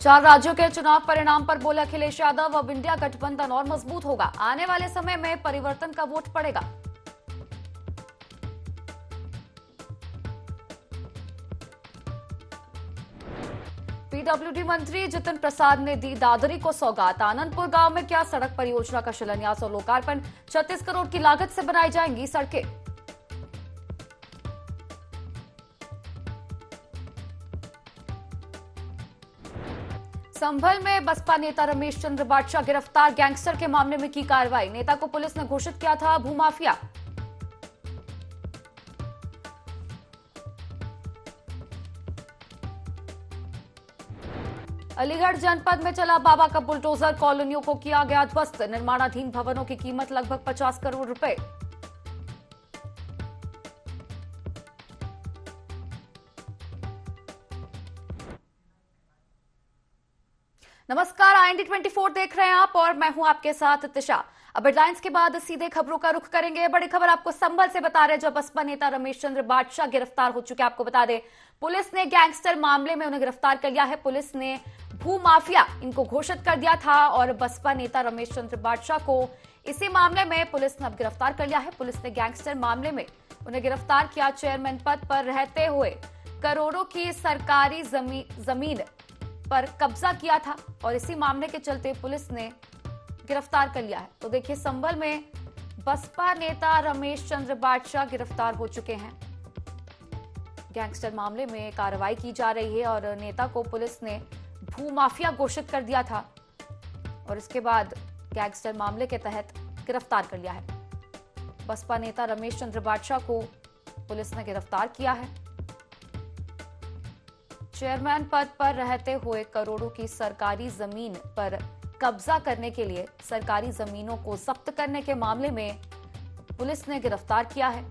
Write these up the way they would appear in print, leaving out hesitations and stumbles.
4 राज्यों के चुनाव परिणाम पर बोले अखिलेश यादव, अब इंडिया गठबंधन और मजबूत होगा। आने वाले समय में परिवर्तन का वोट पड़ेगा। पीडब्ल्यूडी मंत्री जितिन प्रसाद ने दी दादरी को सौगात। आनंदपुर गांव में क्या सड़क परियोजना का शिलान्यास और लोकार्पण। 36 करोड़ की लागत से बनाई जाएंगी सड़कें। संभल में बसपा नेता रमेश चंद्र बादशाह गिरफ्तार। गैंगस्टर के मामले में की कार्रवाई। नेता को पुलिस ने घोषित किया था भूमाफिया। अलीगढ़ जनपद में चला बाबा का बुलडोजर। कॉलोनियों को किया गया ध्वस्त। निर्माणाधीन भवनों की कीमत लगभग 50 करोड़ रुपए। नमस्कार, IND 24 देख रहे हैं आप और मैं हूं आपके साथ तिशा। अब हेडलाइंस के बाद सीधे खबरों का रुख करेंगे। बड़ी खबर आपको संभल से बता रहे, जो बसपा नेता रमेश चंद्र बादशाह गिरफ्तार हो चुके हैं। आपको बता दें, पुलिस ने गैंगस्टर मामले में उन्हें गिरफ्तार कर लिया है। पुलिस ने भूमाफिया इनको घोषित कर दिया था और बसपा नेता रमेश चंद्र बादशाह को इसी मामले में पुलिस ने अब गिरफ्तार कर लिया है। पुलिस ने गैंगस्टर मामले में उन्हें गिरफ्तार किया। चेयरमैन पद पर रहते हुए करोड़ों की सरकारी जमीन पर कब्जा किया था और इसी मामले के चलते पुलिस ने गिरफ्तार कर लिया है। तो देखिए, संभल में बसपा नेता रमेश चंद्र बादशाह गिरफ्तार हो चुके हैं। गैंगस्टर मामले में कार्रवाई की जा रही है और नेता को पुलिस ने भूमाफिया घोषित कर दिया था और इसके बाद गैंगस्टर मामले के तहत गिरफ्तार कर लिया है। बसपा नेता रमेश चंद्र बादशाह को पुलिस ने गिरफ्तार किया है। चेयरमैन पद पर रहते हुए करोड़ों की सरकारी जमीन पर कब्जा करने के लिए सरकारी जमीनों को जब्त करने के मामले में पुलिस ने गिरफ्तार किया है।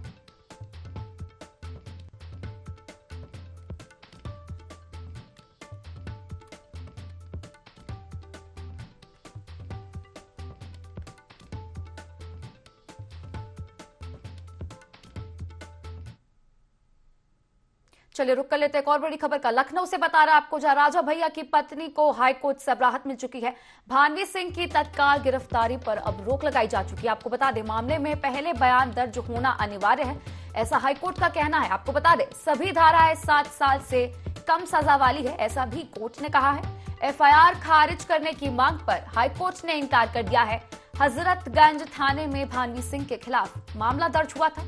चलिए रुक कर लेते हैं एक और बड़ी खबर का। लखनऊ से बता रहा आपको, जहां राजा भैया की पत्नी को हाईकोर्ट से अब राहत मिल चुकी है। भानवी सिंह की तत्काल गिरफ्तारी पर अब रोक लगाई जा चुकी है। आपको बता दें, मामले में पहले बयान दर्ज होना अनिवार्य है, ऐसा हाईकोर्ट का कहना है। आपको बता दें, सभी धाराएं 7 साल से कम सजा वाली है, ऐसा भी कोर्ट ने कहा है। FIR खारिज करने की मांग पर हाईकोर्ट ने इनकार कर दिया है। हजरतगंज थाने में भानवी सिंह के खिलाफ मामला दर्ज हुआ था।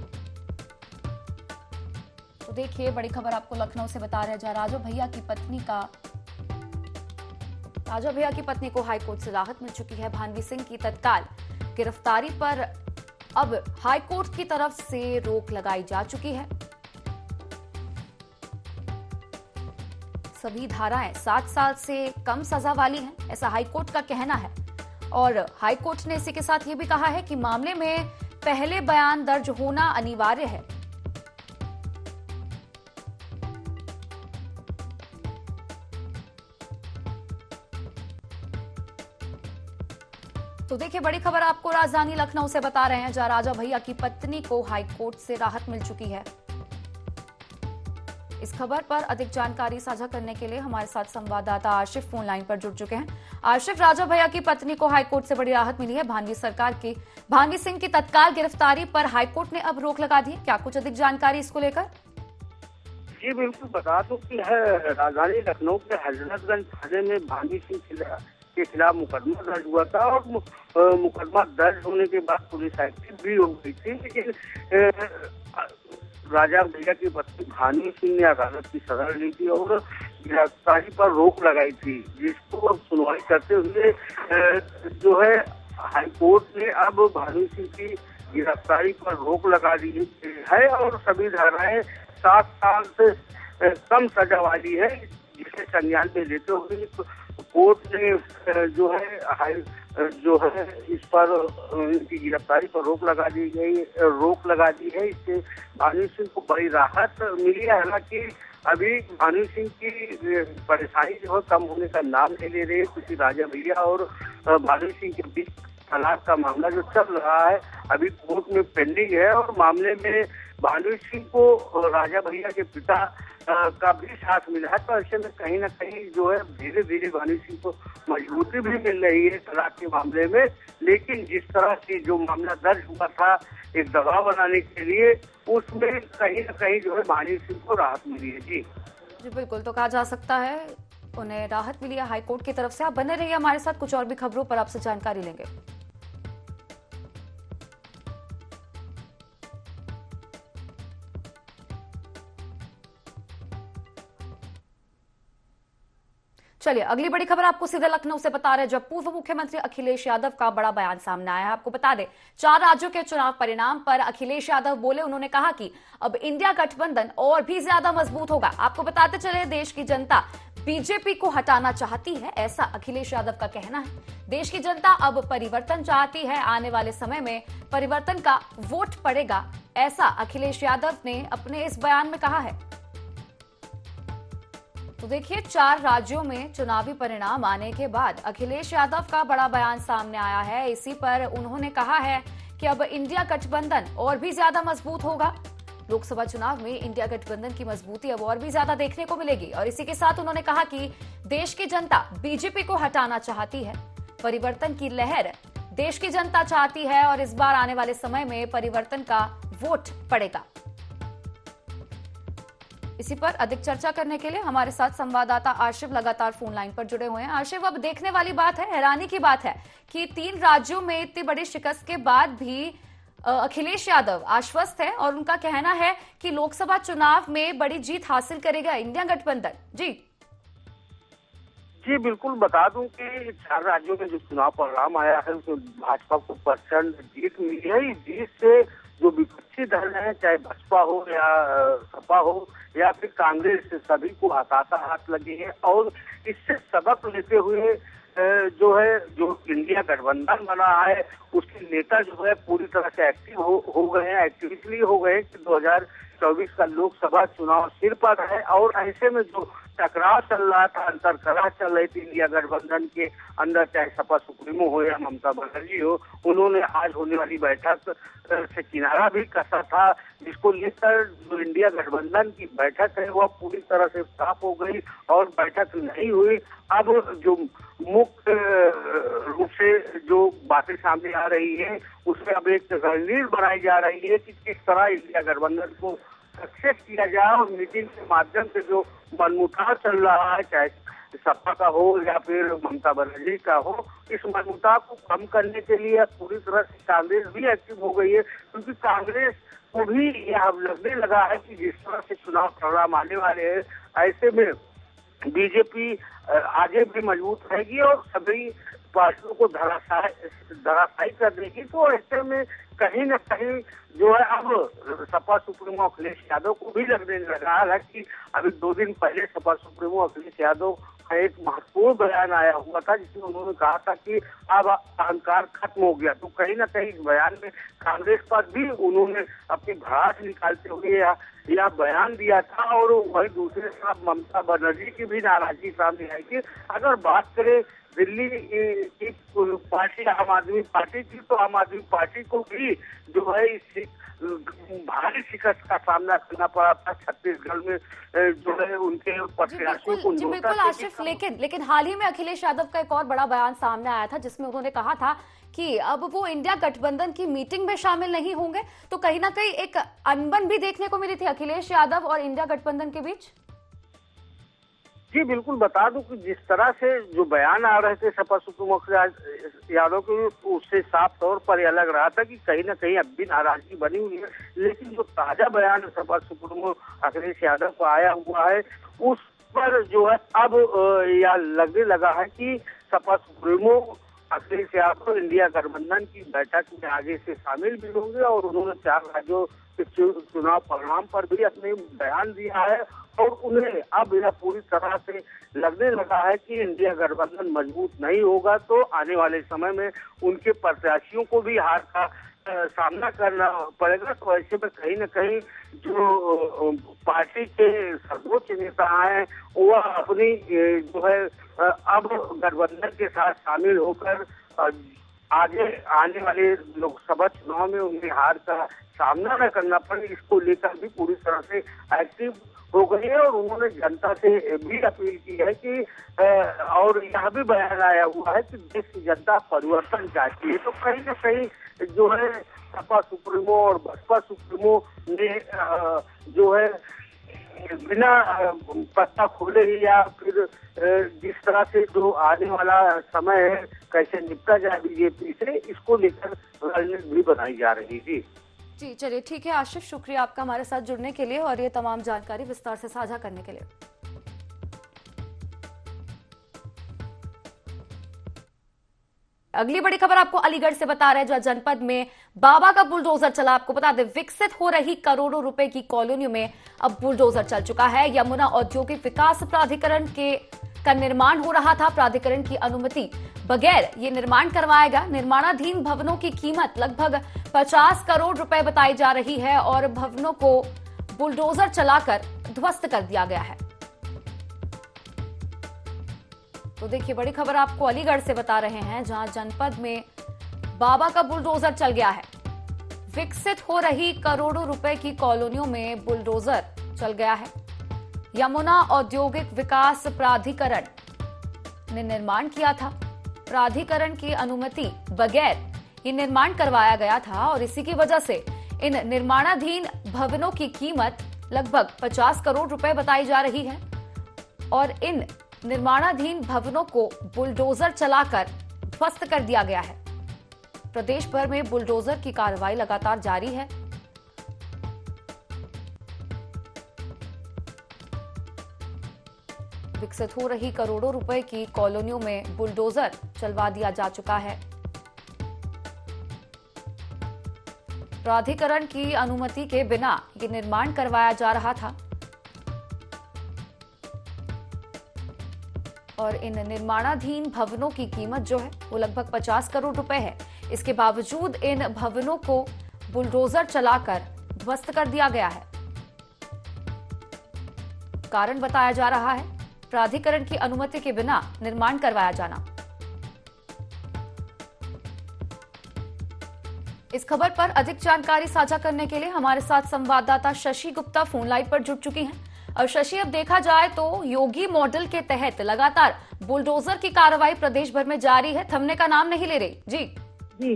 तो देखिए, बड़ी खबर आपको लखनऊ से बता रहे हैं, जहां राजा भैया की पत्नी को हाईकोर्ट से राहत मिल चुकी है। भानवी सिंह की तत्काल गिरफ्तारी पर अब हाईकोर्ट की तरफ से रोक लगाई जा चुकी है। सभी धाराएं 7 साल से कम सजा वाली हैं, ऐसा हाईकोर्ट का कहना है। और हाईकोर्ट ने इसी के साथ ये भी कहा है कि मामले में पहले बयान दर्ज होना अनिवार्य है। तो देखिए, बड़ी खबर आपको राजधानी लखनऊ से बता रहे हैं, जहां राजा भैया की पत्नी को हाईकोर्ट से राहत मिल चुकी है। इस खबर पर अधिक जानकारी साझा करने के लिए हमारे साथ संवाददाता आशिफ फोन लाइन पर जुड़ चुके हैं। आशिफ, राजा भैया की पत्नी को हाईकोर्ट से बड़ी राहत मिली है। भानवी सिंह की तत्काल गिरफ्तारी पर हाईकोर्ट ने अब रोक लगा दी है। क्या कुछ अधिक जानकारी इसको लेकर? जी बिल्कुल, बता दो कि राजधानी लखनऊ के हजरतगंज थाने में भानवी सिंह के खिलाफ मुकदमा दर्ज हुआ था और मुकदमा दर्ज होने के बाद पुलिस एक्टिव भी हो गई थी। लेकिन राजा भैया की पत्नी भानवी सिंह ने अदालत की शरण ली थी और गिरफ्तारी पर रोक लगाई थी, जिसको अब सुनवाई करते हुए जो है हाईकोर्ट ने अब भानवी सिंह की गिरफ्तारी पर रोक लगा दी है और सभी धाराएं 7 साल से कम सजा वाली है, जिसे संज्ञान में लेते हुए कोर्ट ने जो है इस पर इनकी गिरफ्तारी पर रोक लगा दी है। इससे भानवी सिंह को बड़ी राहत मिली है। हालांकि अभी भानवी सिंह की परेशानी जो है कम होने का नाम नहीं ले रही है, क्योंकि राजा भैया और भानवी सिंह के बीच तलाक का मामला जो चल रहा है अभी कोर्ट में पेंडिंग है और मामले में भानवी सिंह को राजा भैया के पिता का भी साथ मिला है। तो ऐसे में कहीं ना कहीं जो है धीरे धीरे भानु सिंह को मजबूती भी मिल रही है तलाक के मामले में। लेकिन जिस तरह से जो मामला दर्ज हुआ था एक दबाव बनाने के लिए, उसमें कहीं ना कहीं जो है भानु सिंह को राहत मिली है। जी जी बिल्कुल, तो कहा जा सकता है उन्हें राहत मिली है हाईकोर्ट की तरफ से। आप बने रहिए हमारे साथ, कुछ और भी खबरों पर आपसे जानकारी लेंगे। चलिए अगली बड़ी खबर आपको सीधे लखनऊ से बता रहे हैं, जब पूर्व मुख्यमंत्री अखिलेश यादव का बड़ा बयान सामने आया है। आपको बता दें 4 राज्यों के चुनाव परिणाम पर अखिलेश यादव बोले, उन्होंने कहा कि अब इंडिया गठबंधन और भी ज्यादा मजबूत होगा। आपको बताते चले देश की जनता बीजेपी को हटाना चाहती है, ऐसा अखिलेश यादव का कहना है। देश की जनता अब परिवर्तन चाहती है, आने वाले समय में परिवर्तन का वोट पड़ेगा, ऐसा अखिलेश यादव ने अपने इस बयान में कहा है। तो देखिए 4 राज्यों में चुनावी परिणाम आने के बाद अखिलेश यादव का बड़ा बयान सामने आया है। इसी पर उन्होंने कहा है कि अब इंडिया गठबंधन और भी ज्यादा मजबूत होगा। लोकसभा चुनाव में इंडिया गठबंधन की मजबूती अब और भी ज्यादा देखने को मिलेगी। और इसी के साथ उन्होंने कहा कि देश की जनता बीजेपी को हटाना चाहती है, परिवर्तन की लहर देश की जनता चाहती है और इस बार आने वाले समय में परिवर्तन का वोट पड़ेगा। इसी पर अधिक चर्चा करने के लिए हमारे साथ संवाददाता आशिफ लगातार फोन लाइन पर जुड़े हुए हैं। आशिफ, अब देखने वाली बात है, हैरानी की बात है कि 3 राज्यों में इतनी बड़ी शिकस्त के बाद भी अखिलेश यादव आश्वस्त है और उनका कहना है कि लोकसभा चुनाव में बड़ी जीत हासिल करेगा इंडिया गठबंधन। जी बिल्कुल, बता दूं कि 4 राज्यों में जो चुनाव परिणाम आया है उसमें भाजपा को प्रचंड जीत मिली है। इस जीत से जो विपक्षी दल है, चाहे बसपा हो या सपा हो या फिर कांग्रेस, सभी को हाथ लगी है। और इससे सबक लेते हुए जो इंडिया गठबंधन बना है उसके नेता जो है पूरी तरह से एक्टिव हो गए हैं, एक्टिवली हो गए कि 2024 का लोकसभा चुनाव सिर पर है। और ऐसे में जो टकराव चल रहा था, अंतरकलह चल रही थी इंडिया गठबंधन के अंदर, चाहे सपा सुप्रीमो हो या ममता बनर्जी हो, उन्होंने आज होने वाली बैठक से किनारा भी कसा था, जिसको लेकर जो इंडिया गठबंधन की बैठक है वह पूरी तरह से साफ हो गई और बैठक नहीं हुई। अब जो मुख्य रूप से जो बातें सामने आ रही है उसमें अब एक रणनीति बनाई जा रही है कि किस तरह इंडिया गठबंधन को सक्सेस किया जाए। और मीटिंग के माध्यम से जो मनमुटाव चल रहा है, चाहे सपा का हो या फिर ममता बनर्जी का हो, इस मनमुटाव को कम करने के लिए पूरी तरह से कांग्रेस भी एक्टिव हो गई है। क्योंकि कांग्रेस को भी यह लगने लगा है कि जिस तरह से चुनाव परिणाम आने वाले हैं, ऐसे में बीजेपी आगे भी मजबूत रहेगी और सभी पार्टियों को धराशायी कर देगी। तो ऐसे में कहीं न कहीं जो है अब सपा सुप्रीमो अखिलेश यादव को भी लगने लगा है कि अभी 2 दिन पहले सपा सुप्रीमो अखिलेश यादव का एक महत्वपूर्ण बयान आया हुआ था जिसमें उन्होंने कहा था कि अब अहंकार खत्म हो गया। तो कहीं ना कहीं इस बयान में कांग्रेस पर भी उन्होंने अपनी भड़ास निकालते हुए यह बयान दिया था। और वही दूसरे तरफ ममता बनर्जी की भी नाराजगी सामने आई थी। अगर बात करें दिल्ली की पार्टी आम आदमी पार्टी की, तो आम आदमी पार्टी को भी जो है इस भारी शिकस्त का सामना करना पड़ा था। छत्तीसगढ़ में जो है उनके प्रत्याशियों को बिल्कुल आशिफ, लेकिन हाल ही में अखिलेश यादव का एक और बड़ा बयान सामने आया था जिसमें उन्होंने कहा था कि अब वो इंडिया गठबंधन की मीटिंग में शामिल नहीं होंगे। तो कहीं ना कहीं एक अनबन भी देखने को मिली थी अखिलेश यादव और इंडिया गठबंधन के बीच। जी बिल्कुल, बता दूं कि जिस तरह से जो बयान आ रहे थे सपा सुप्रीमो यादव के, उससे साफ तौर पर यह लग रहा था कि कहीं ना कहीं अब भी नाराजगी बनी हुई है। लेकिन जो ताजा बयान सपा सुप्रीमो अखिलेश यादव को आया हुआ है उस पर जो है अब यह लगने लगा है कि सपा सुप्रीमो अखिलेश यादव इंडिया गठबंधन की बैठक में आगे से शामिल भी होंगे। और उन्होंने 4 राज्यों के चुनाव परिणाम पर भी अपने बयान दिया है। और उन्हें अब यह पूरी तरह से लगने लगा है कि इंडिया गठबंधन मजबूत नहीं होगा तो आने वाले समय में उनके प्रत्याशियों को भी हार का सामना करना पड़ेगा। तो ऐसे में कहीं न कहीं जो पार्टी के सर्वोच्च नेता हैं वह अपनी जो है अब गठबंधन के साथ शामिल होकर आगे आने वाले लोकसभा चुनाव में उन्हें हार का सामना न करना पड़े, इसको लेकर भी पूरी तरह से एक्टिव हो गई है। और उन्होंने जनता से भी अपील की है कि और यह भी बयान आया हुआ है कि देश की जनता परिवर्तन चाहती है। तो कहीं न कहीं जो है सपा सुप्रीमो और बसपा सुप्रीमो ने जो है बिना पत्ता खोले ही या फिर जिस तरह से जो आने वाला समय है कैसे निपटा जाए बीजेपी से, इसको लेकर रणनीति भी बनाई जा रही थी। जी चलिए ठीक है आशीष, शुक्रिया आपका हमारे साथ जुड़ने के लिए और ये तमाम जानकारी विस्तार से साझा करने के लिए। अगली बड़ी खबर आपको अलीगढ़ से बता रहे हैं, जहां जनपद में बाबा का बुलडोजर चला। आपको बता दें विकसित हो रही करोड़ों रुपए की कॉलोनियों में अब बुलडोजर चल चुका है। यमुना औद्योगिक विकास प्राधिकरण का निर्माण हो रहा था। प्राधिकरण की अनुमति बगैर ये निर्माण करवाया गया। निर्माणाधीन भवनों की कीमत लगभग 50 करोड़ रुपए बताई जा रही है और भवनों को बुलडोजर चलाकर ध्वस्त कर दिया गया है। तो देखिए बड़ी खबर आपको अलीगढ़ से बता रहे हैं, जहां जनपद में बाबा का बुलडोजर चल गया है। विकसित हो रही करोड़ों रुपए की कॉलोनियों में बुलडोजर चल गया है। यमुना औद्योगिक विकास प्राधिकरण ने निर्माण किया था। प्राधिकरण की अनुमति बगैर ये निर्माण करवाया गया था और इसी की वजह से इन निर्माणाधीन भवनों की कीमत लगभग 50 करोड़ रुपए बताई जा रही है और इन निर्माणाधीन भवनों को बुलडोजर चलाकर ध्वस्त कर दिया गया है। प्रदेश भर में बुलडोजर की कार्रवाई लगातार जारी है। विकसित हो रही करोड़ों रुपए की कॉलोनियों में बुलडोजर चलवा दिया जा चुका है। प्राधिकरण की अनुमति के बिना ये निर्माण करवाया जा रहा था और इन निर्माणाधीन भवनों की कीमत जो है वो लगभग 50 करोड़ रुपए है। इसके बावजूद इन भवनों को बुलडोजर चलाकर ध्वस्त कर दिया गया है। कारण बताया जा रहा है प्राधिकरण की अनुमति के बिना निर्माण करवाया जाना। इस खबर पर अधिक जानकारी साझा करने के लिए हमारे साथ संवाददाता शशि गुप्ता फोन लाइन पर जुड़ चुकी हैं। और शशि, अब देखा जाए तो योगी मॉडल के तहत लगातार बुलडोजर की कार्रवाई प्रदेश भर में जारी है, थमने का नाम नहीं ले रही। जी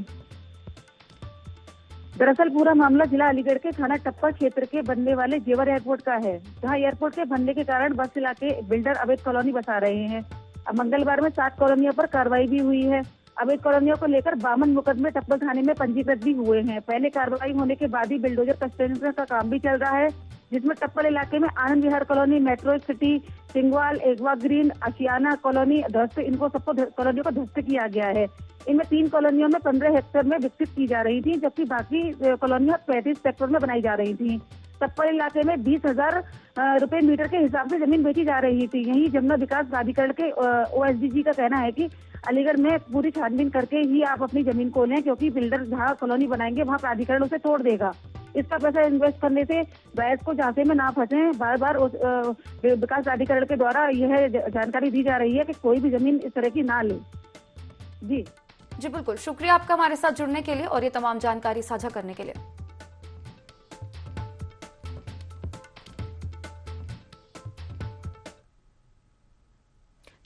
दरअसल पूरा मामला जिला अलीगढ़ के थाना टप्पा क्षेत्र के बनने वाले जेवर एयरपोर्ट का है, जहां एयरपोर्ट के बनने के कारण बस इलाके बिल्डर अवैध कॉलोनी बसा रहे हैं। अब मंगलवार में 7 कॉलोनियों पर कार्रवाई भी हुई है। अवैध कॉलोनियों को लेकर 52 मुकदमे टप्पल थाने में पंजीकृत भी हुए हैं। पहले कार्रवाई होने के बाद ही बिल्डोजर कंस्ट्रक्शन का काम भी चल रहा है, जिसमें टप्पल इलाके में Anand Vihar colony, metro city, सिंगवाल, एकवा green, आशियाना कॉलोनी ध्वस्त, इनको सबको कॉलोनियों को ध्वस्त किया गया है। इनमें 3 कॉलोनियों में 15 हेक्टेयर में विकसित की जा रही थी, जबकि बाकी कॉलोनियां 35 सेक्टर में बनाई जा रही थी। टप्पल इलाके में 20,000 रुपए मीटर के हिसाब से जमीन बेची जा रही थी। यही जमुना विकास प्राधिकरण के OSDG का कहना है कि अलीगढ़ में पूरी छानबीन करके ही आप अपनी जमीन को लें, क्योंकि बिल्डर जहाँ कॉलोनी बनाएंगे वहाँ प्राधिकरण उसे तोड़ देगा। इसका पैसा इन्वेस्ट करने से बहस को झांसे में ना फंसे, बार बार विकास प्राधिकरण के द्वारा यह जानकारी दी जा रही है कि कोई भी जमीन इस तरह की ना ले। जी बिल्कुल, शुक्रिया आपका हमारे साथ जुड़ने के लिए और ये तमाम जानकारी साझा करने के लिए।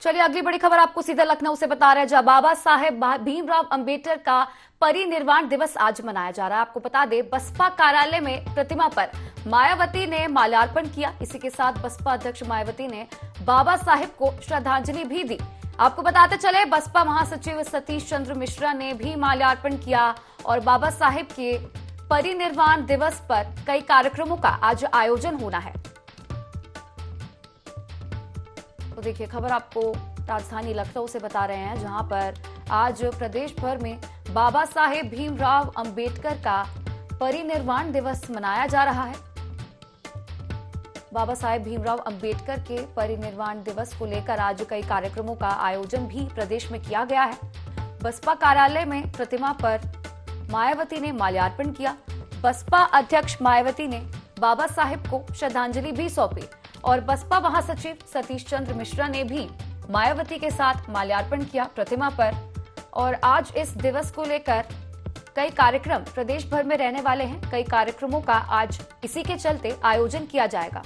चलिए अगली बड़ी खबर आपको सीधे लखनऊ से बता रहे हैं, जहां बाबा साहेब भीमराव अंबेडकर का परिनिर्वाण दिवस आज मनाया जा रहा है। आपको बता दें बसपा कार्यालय में प्रतिमा पर मायावती ने माल्यार्पण किया। इसी के साथ बसपा अध्यक्ष मायावती ने बाबा साहेब को श्रद्धांजलि भी दी। आपको बताते चले बसपा महासचिव सतीश चंद्र मिश्रा ने भी माल्यार्पण किया और बाबा साहेब के परिनिर्वाण दिवस पर कई कार्यक्रमों का आज आयोजन होना है। तो देखिए खबर आपको राजधानी लखनऊ से बता रहे हैं, जहां पर आज प्रदेश भर में बाबा साहेब भीमराव अंबेडकर का परिनिर्वाण दिवस मनाया जा रहा है। बाबा साहेब भीमराव अंबेडकर के परिनिर्वाण दिवस को लेकर आज कई कार्यक्रमों का आयोजन भी प्रदेश में किया गया है। बसपा कार्यालय में प्रतिमा पर मायावती ने माल्यार्पण किया। बसपा अध्यक्ष मायावती ने बाबा साहेब को श्रद्धांजलि भी सौंपी और बसपा महासचिव सतीश चंद्र मिश्रा ने भी मायावती के साथ माल्यार्पण किया प्रतिमा पर और आज इस दिवस को लेकर कई कार्यक्रम प्रदेश भर में रहने वाले हैं। कई कार्यक्रमों का आज इसी के चलते आयोजन किया जाएगा।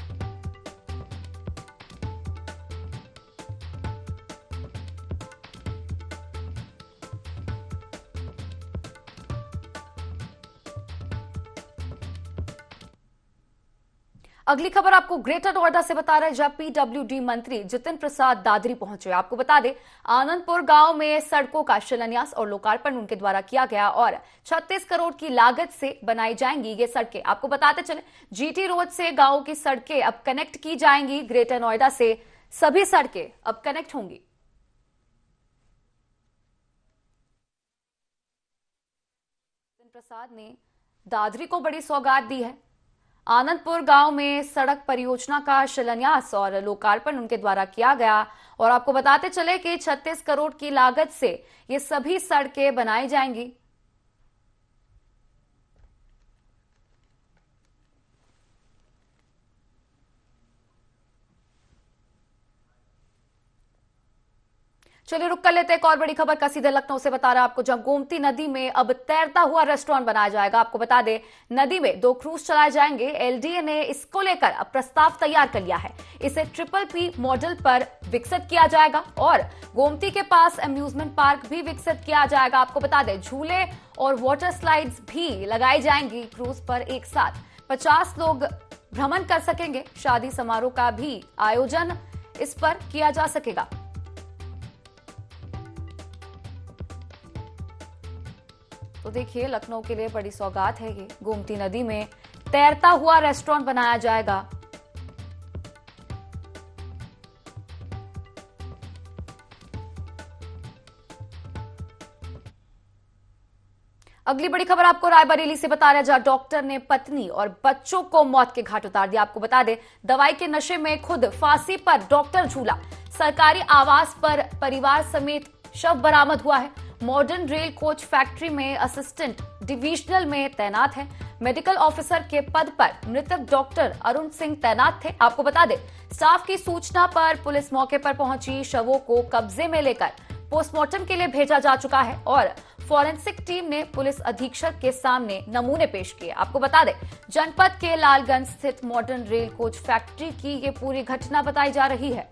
अगली खबर आपको ग्रेटर नोएडा से बता रहे हैं, जहां पीडब्ल्यूडी मंत्री जितिन प्रसाद दादरी पहुंचे। आपको बता दें, आनंदपुर गांव में सड़कों का शिलान्यास और लोकार्पण उनके द्वारा किया गया और 36 करोड़ की लागत से बनाई जाएंगी ये सड़कें। आपको बताते चले, जीटी रोड से गांव की सड़कें अब कनेक्ट की जाएंगी। ग्रेटर नोएडा से सभी सड़कें अब कनेक्ट होंगी। जितिन प्रसाद ने दादरी को बड़ी सौगात दी है। आनंदपुर गांव में सड़क परियोजना का शिलान्यास और लोकार्पण उनके द्वारा किया गया और आपको बताते चले कि 36 करोड़ की लागत से ये सभी सड़कें बनाई जाएंगी। चलिए रुक कर लेते हैं एक और बड़ी खबर का, सीधे लखनऊ से बता रहा आपको, जहां गोमती नदी में अब तैरता हुआ रेस्टोरेंट बनाया जाएगा। आपको बता दें, नदी में 2 क्रूज चलाए जाएंगे। एलडीए ने इसको लेकर अब प्रस्ताव तैयार कर लिया है। इसे PPP मॉडल पर विकसित किया जाएगा और गोमती के पास अम्यूजमेंट पार्क भी विकसित किया जाएगा। आपको बता दें, झूले और वाटर स्लाइड्स भी लगाई जाएंगी। क्रूज पर एक साथ 50 लोग भ्रमण कर सकेंगे। शादी समारोह का भी आयोजन इस पर किया जा सकेगा। तो देखिए, लखनऊ के लिए बड़ी सौगात है ये। गोमती नदी में तैरता हुआ रेस्टोरेंट बनाया जाएगा। अगली बड़ी खबर आपको रायबरेली से बता रहे हैं, जहां डॉक्टर ने पत्नी और बच्चों को मौत के घाट उतार दिया। आपको बता दें, दवाई के नशे में खुद फांसी पर डॉक्टर झूला। सरकारी आवास पर परिवार समेत शव बरामद हुआ है। मॉडर्न रेल कोच फैक्ट्री में असिस्टेंट डिविजनल में तैनात है। मेडिकल ऑफिसर के पद पर मृतक डॉक्टर अरुण सिंह तैनात थे। आपको बता दें, स्टाफ की सूचना पर पुलिस मौके पर पहुंची। शवों को कब्जे में लेकर पोस्टमार्टम के लिए भेजा जा चुका है और फॉरेंसिक टीम ने पुलिस अधीक्षक के सामने नमूने पेश किए। आपको बता दें, जनपद के लालगंज स्थित मॉडर्न रेल कोच फैक्ट्री की ये पूरी घटना बताई जा रही है।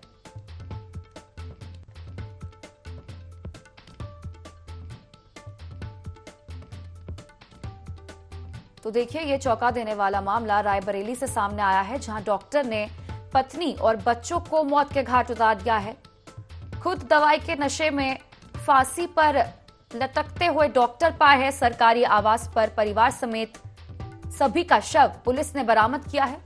तो देखिए, ये चौंका देने वाला मामला रायबरेली से सामने आया है, जहां डॉक्टर ने पत्नी और बच्चों को मौत के घाट उतार दिया है। खुद दवाई के नशे में फांसी पर लटकते हुए डॉक्टर पाए हैं। सरकारी आवास पर परिवार समेत सभी का शव पुलिस ने बरामद किया है।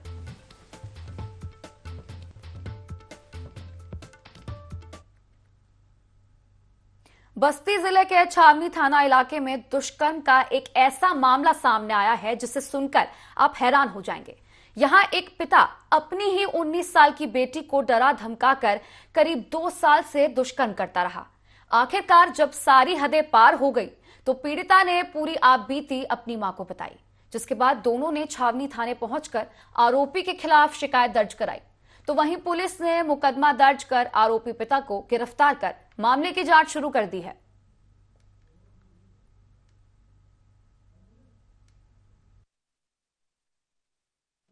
बस्ती जिले के छावनी थाना इलाके में दुष्कर्म का एक ऐसा मामला सामने आया है जिसे सुनकर आप हैरान हो जाएंगे। यहां एक पिता अपनी ही 19 साल की बेटी को डरा धमकाकर करीब 2 साल से दुष्कर्म करता रहा। आखिरकार जब सारी हदें पार हो गई तो पीड़िता ने पूरी आपबीती अपनी मां को बताई, जिसके बाद दोनों ने छावनी थाने पहुंचकर आरोपी के खिलाफ शिकायत दर्ज कराई। तो वहीं पुलिस ने मुकदमा दर्ज कर आरोपी पिता को गिरफ्तार कर मामले की जांच शुरू कर दी है।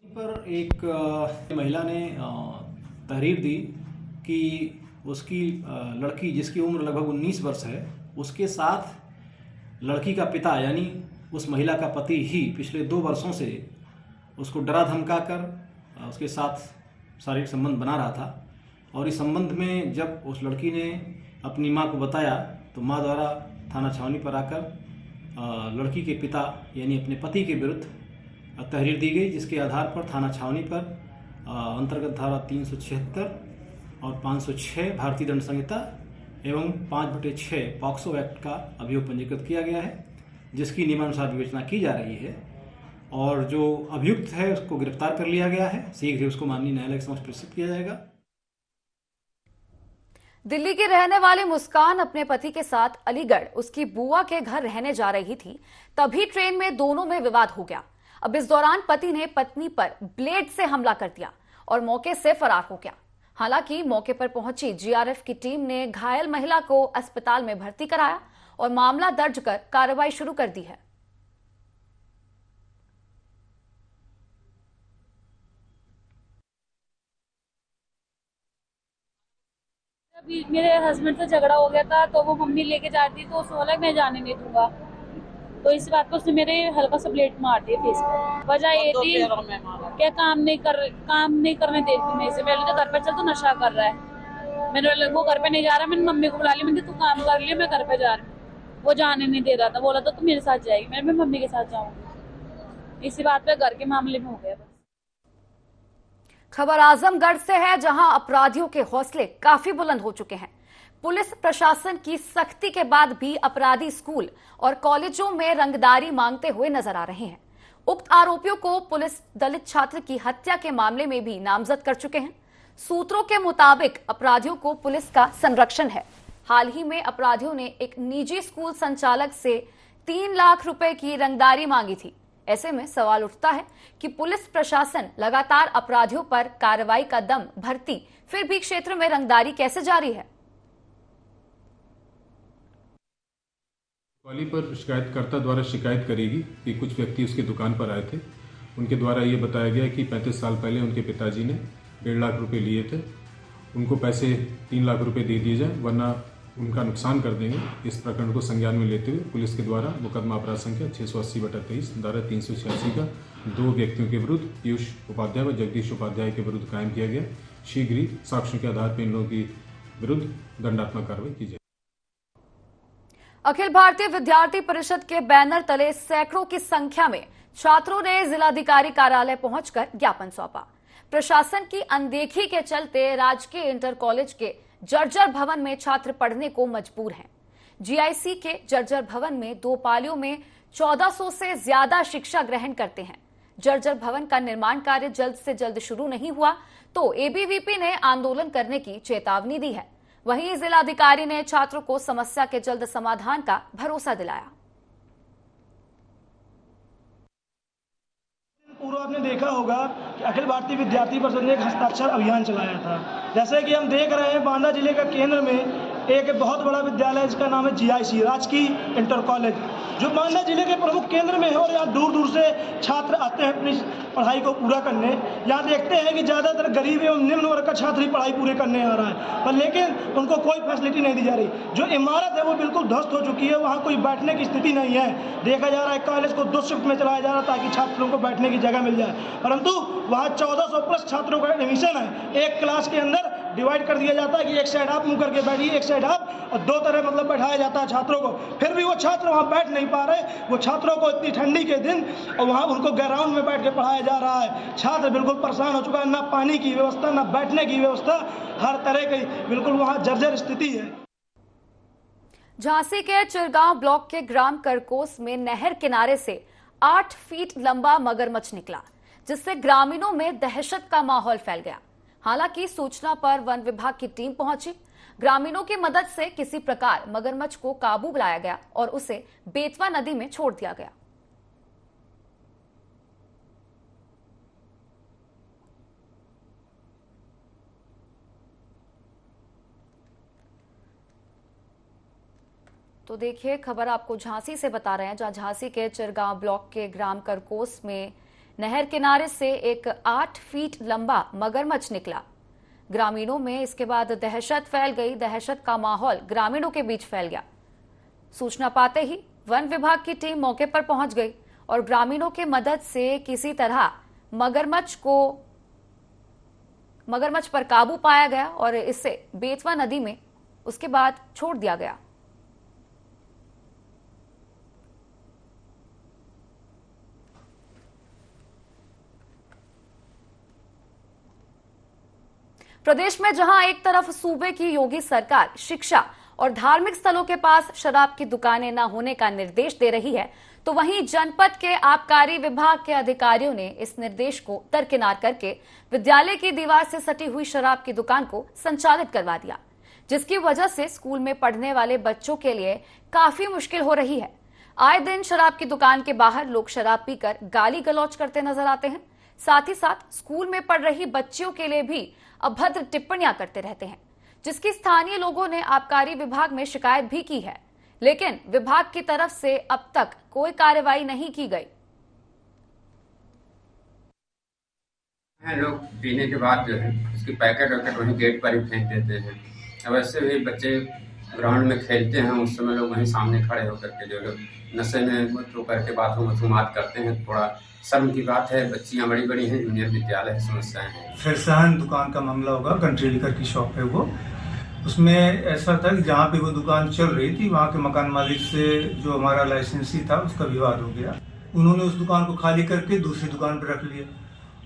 पर एक महिला ने तहरीर दी कि उसकी लड़की, जिसकी उम्र लगभग 19 वर्ष है, उसके साथ लड़की का पिता यानी उस महिला का पति ही पिछले 2 वर्षों से उसको डरा धमका कर उसके साथ शारीरिक संबंध बना रहा था। और इस संबंध में जब उस लड़की ने अपनी मां को बताया तो मां द्वारा थाना छावनी पर आकर लड़की के पिता यानी अपने पति के विरुद्ध तहरीर दी गई, जिसके आधार पर थाना छावनी पर अंतर्गत धारा 376 और 506 भारतीय दंड संहिता एवं 5/6 पॉक्सो एक्ट का अभियोग पंजीकृत किया गया है, जिसकी नियमानुसार विवेचना की जा रही है। और जो अभियुक्त है उसको गिरफ्तार कर लिया गया है। शीघ्र ही उसको माननीय न्यायालय के समक्ष प्रस्तुत किया जाएगा। दिल्ली की रहने वाली मुस्कान अपने पति के साथ अलीगढ़ उसकी बुआ के घर रहने जा रही थी, तभी ट्रेन में दोनों में विवाद हो गया। अब इस दौरान पति ने पत्नी पर ब्लेड से हमला कर दिया और मौके से फरार हो गया। हालांकि मौके पर पहुंची जीआरएफ की टीम ने घायल महिला को अस्पताल में भर्ती कराया और मामला दर्ज कर कार्रवाई शुरू कर दी है। अभी मेरे हस्बैंड से झगड़ा हो गया था तो वो मम्मी लेके जाती तो उसने बोला मैं जाने नहीं दूंगा, तो इस बात पर उसने मेरे हल्का सा ब्लेड मार दिया फेस पर। वजह ये थी क्या काम नहीं करने देती मैं इसे। पहले तो घर पे चल तो नशा कर रहा है, मैंने वो घर पे नहीं जा रहा, मैंने मम्मी को बुला लिया, मैंने तू काम कर लिया मैं घर पे जा रही हूँ। वो जाने नहीं दे रहा था, बोला तो तू मेरे साथ जाएगी, मैं मम्मी के साथ जाऊंगी। इसी बात पे घर के मामले में हो गया। खबर आजमगढ़ से है, जहां अपराधियों के हौसले काफी बुलंद हो चुके हैं। पुलिस प्रशासन की सख्ती के बाद भी अपराधी स्कूल और कॉलेजों में रंगदारी मांगते हुए नजर आ रहे हैं। उक्त आरोपियों को पुलिस दलित छात्र की हत्या के मामले में भी नामजद कर चुके हैं। सूत्रों के मुताबिक अपराधियों को पुलिस का संरक्षण है। हाल ही में अपराधियों ने एक निजी स्कूल संचालक से 3 लाख रुपए की रंगदारी मांगी थी। ऐसे में सवाल उठता है कि पुलिस प्रशासन लगातार अपराधियों पर कार्रवाई का दम भरती फिर भी क्षेत्र में रंगदारी कैसे जारी है। वाली पर शिकायतकर्ता द्वारा शिकायत करेगी कि कुछ व्यक्ति उसकी दुकान पर आए थे। उनके द्वारा ये बताया गया कि 35 साल पहले उनके पिताजी ने 1.5 लाख रुपए लिए थे, उनको पैसे 3 लाख रुपए दे दिए जाए वरना उनका नुकसान कर देंगे। इस प्रकरण को संज्ञान में लेते हुए पुलिस के द्वारा मुकदमा अपराध संख्या 680/23 धारा 386 का 2 व्यक्तियों के विरुद्ध पीयूष उपाध्याय व जगदीश उपाध्याय के विरुद्ध कायम किया गया। शीघ्र ही साक्ष्यों के आधार पर इन लोगों की विरुद्ध दंडात्मक कार्रवाई की जाए। अखिल भारतीय विद्यार्थी परिषद के बैनर तले सैकड़ों की संख्या में छात्रों ने जिलाधिकारी कार्यालय पहुंचकर ज्ञापन सौंपा। प्रशासन की अनदेखी के चलते राजकीय इंटर कॉलेज के जर्जर भवन में छात्र पढ़ने को मजबूर हैं। जीआईसी के जर्जर भवन में 2 पालियों में 1400 से ज्यादा शिक्षा ग्रहण करते हैं। जर्जर भवन का निर्माण कार्य जल्द से जल्द शुरू नहीं हुआ तो एबीवीपी ने आंदोलन करने की चेतावनी दी है। वहीं जिलाधिकारी ने छात्रों को समस्या के जल्द समाधान का भरोसा दिलाया। पूर्व आपने देखा होगा कि अखिल भारतीय विद्यार्थी परिषद ने एक हस्ताक्षर अभियान चलाया था। जैसे कि हम देख रहे हैं बांदा जिले के केंद्र में एक बहुत बड़ा विद्यालय जिसका नाम है जीआईसी राजकीय इंटर कॉलेज, जो बांदा जिले के प्रमुख केंद्र में है और यहाँ दूर दूर से छात्र आते हैं अपनी पढ़ाई को पूरा करने। यहाँ देखते हैं कि ज़्यादातर गरीब एवं निम्न वर्ग का छात्र ही पढ़ाई पूरी करने आ रहा है, पर लेकिन उनको कोई फैसिलिटी नहीं दी जा रही। जो इमारत है वो बिल्कुल ध्वस्त हो चुकी है, वहाँ कोई बैठने की स्थिति नहीं है। देखा जा रहा है कॉलेज को 2 शिफ्ट में चलाया जा रहा है ताकि छात्रों को बैठने की जगह मिल जाए, परंतु वहाँ 1400 प्लस छात्रों का एडमिशन है। एक क्लास के अंदर डिवाइड कर दिया जाता है कि एक साइड आप मुंह करके बैठिए, एक साइड आप, और 2 तरह मतलब बैठाया जाता है छात्रों को। फिर भी वो छात्र वहाँ बैठ नहीं पा रहे। वो छात्रों को इतनी ठंडी के दिन और वहाँ उनको ग्राउंड में बैठ के पढ़ाया जा रहा है। छात्र बिल्कुल परेशान हो चुका है, ना पानी की व्यवस्था, ना बैठने की व्यवस्था, हर तरह की बिल्कुल वहाँ जर्जर स्थिति है। झांसी के चिरगांव ब्लॉक के ग्राम करकोस में नहर किनारे से 8 फीट लंबा मगरमच्छ निकला, जिससे ग्रामीणों में दहशत का माहौल फैल गया। हालांकि सूचना पर वन विभाग की टीम पहुंची। ग्रामीणों की मदद से किसी प्रकार मगरमच्छ को काबू लाया गया और उसे बेतवा नदी में छोड़ दिया गया। तो देखिए, खबर आपको झांसी से बता रहे हैं, जहां झांसी के चिरगांव ब्लॉक के ग्राम करकोस में नहर किनारे से एक 8 फीट लंबा मगरमच्छ निकला। ग्रामीणों में इसके बाद दहशत फैल गई। दहशत का माहौल ग्रामीणों के बीच फैल गया। सूचना पाते ही वन विभाग की टीम मौके पर पहुंच गई और ग्रामीणों की मदद से किसी तरह मगरमच्छ पर काबू पाया गया और इसे बेतवा नदी में उसके बाद छोड़ दिया गया। प्रदेश में जहां एक तरफ सूबे की योगी सरकार शिक्षा और धार्मिक स्थलों के पास शराब की दुकानें न होने का निर्देश दे रही है, तो वहीं जनपद के आबकारी विभाग के अधिकारियों ने इस निर्देश को दरकिनार करके विद्यालय की दीवार से सटी हुई शराब की दुकान को संचालित करवा दिया, जिसकी वजह से स्कूल में पढ़ने वाले बच्चों के लिए काफी मुश्किल हो रही है। आए दिन शराब की दुकान के बाहर लोग शराब पीकर गाली गलौज करते नजर आते हैं। साथ ही साथ स्कूल में पढ़ रही बच्चियों के लिए भी अभद्र टिप्पणियां करते रहते हैं, जिसकी स्थानीय लोगों ने आबकारी विभाग में शिकायत भी की है। लेकिन विभाग की तरफ से अब तक कोई कार्रवाई नहीं की गई। लोग पीने के बाद जो है उसकी पैकेट वैकेट वहीं गेट पर ही फेंक देते हैं। अब ऐसे भी बच्चे ग्राउंड में खेलते हैं, उस समय लोग वहीं सामने खड़े होकर के जो लोग नशे में तो करके बाथरूमात करते हैं। थोड़ा शर्म की बात है, बच्चियां बड़ी बड़ी हैं, जूनियर विद्यालय है, समस्याएं हैं। फरसान दुकान का मामला होगा, कंट्री लिकर की शॉप है वो। उसमें ऐसा था कि जहाँ पे वो दुकान चल रही थी वहाँ के मकान मालिक से जो हमारा लाइसेंसी था उसका विवाद हो गया। उन्होंने उस दुकान को खाली करके दूसरी दुकान पर रख लिया।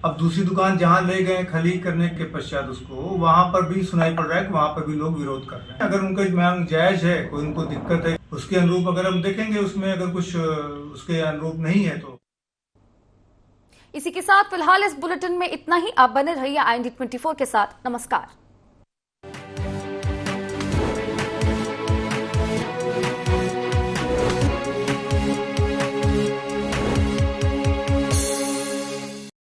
अब दूसरी दुकान जहाँ ले गए खाली करने के पश्चात उसको वहाँ पर भी सुनाई पड़ रहा है कि वहाँ पर भी लोग विरोध कर रहे हैं। अगर उनका मांग जायज है, कोई उनको दिक्कत है, उसके अनुरूप अगर हम देखेंगे, उसमें अगर कुछ उसके अनुरूप नहीं है तो। इसी के साथ फिलहाल इस बुलेटिन में इतना ही। आप बने रहिए IND24 के साथ। नमस्कार।